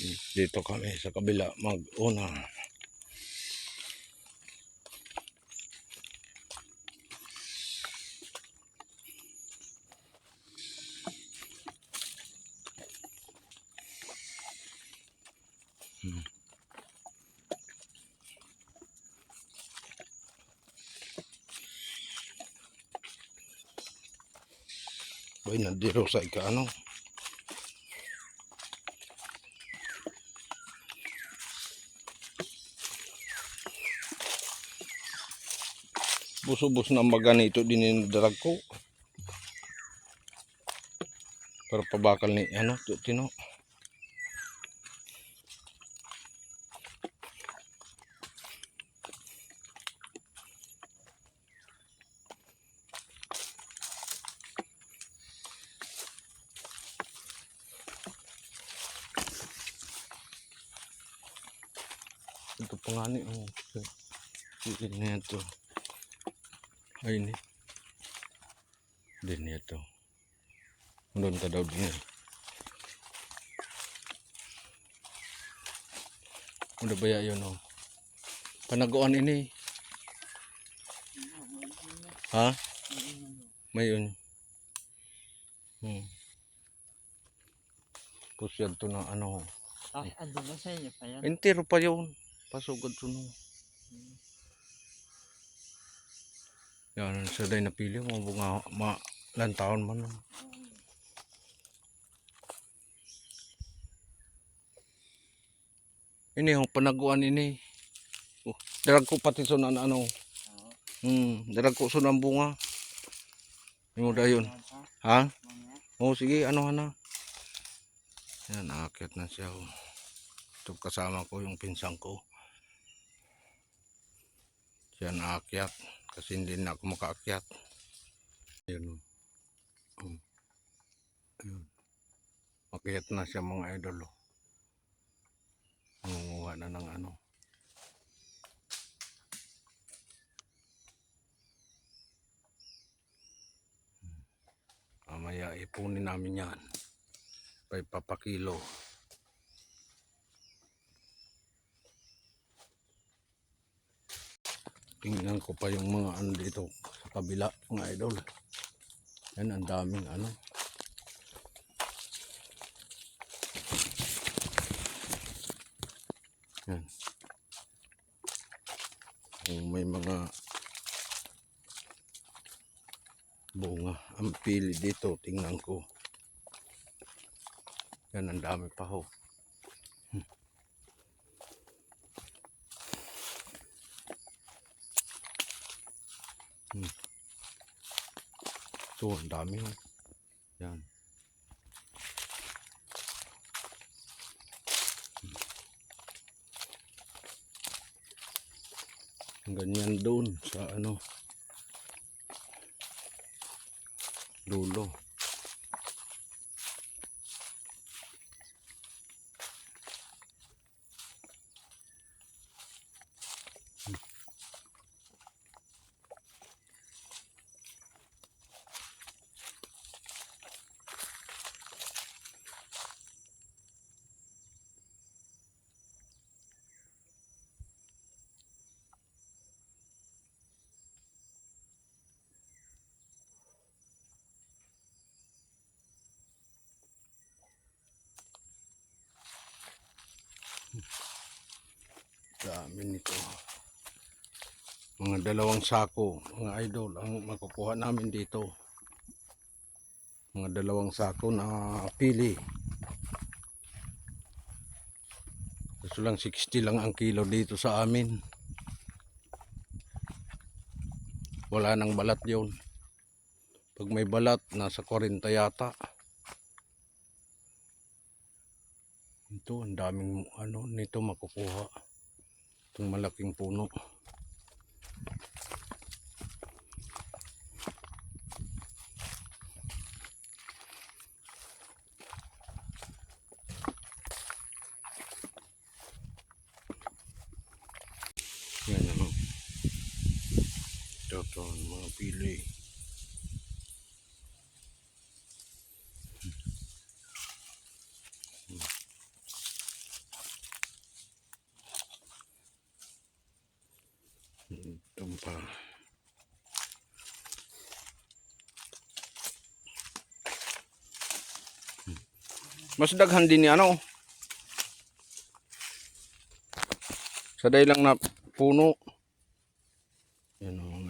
Dito kami sa kabila mag-una. Boy, nandito sa ika-ano. Busubos na maganito din yung darag ko. Pero pabakal ni ano, tino. Ito pa nga ni, oh. Hindi na ito. Ay, ini. Din ito. Doon ka daw din. Ano ba yun, oh? Panaguan ini. Ha? May yun. Tapos yan to na ano. Ando ba sa inyo pa yan? Entero pa yun. Pasugod suno. Yan, sa day napili mo bunga lantaon man. Ini yung panaguan ini. Oh, darag ko pati sunan ano. Darag ko sunan bunga. Yung da yun. Ha? Oh, sige, ano na. Yan, aakyat na siya. Oh. Ito kasama ko yung pinsang ko. Siya naakyat. Kasi hindi na ako makaakyat. Yun. Yun. Makyat na siya mga idol. Nangunguha na ng ano. Mamaya ipunin namin yan. Papakilo. Tingnan ko pa yung mga ano dito sa kabila mga idol. Yan ang daming ano. Yan. Kung may mga bunga ang pili dito, tingnan ko. Yan ang dami pa ho. Ito, ang dami ho. Yan. Ganyan doon sa ano dulo. Dami nito. Mga 2 sako, mga idol, ang makukuha namin dito. Mga 2 sako na pili. Gusto lang 60 lang ang kilo dito sa amin. Wala nang balat yun. Pag may balat, nasa 40 yata. Ito, ang daming ano nito makukuha. Itong malaking puno. Yan ano. Ito, mga pili. Yan pa. Mas daghan din ni ano. Sa day lang na puno. Yan o.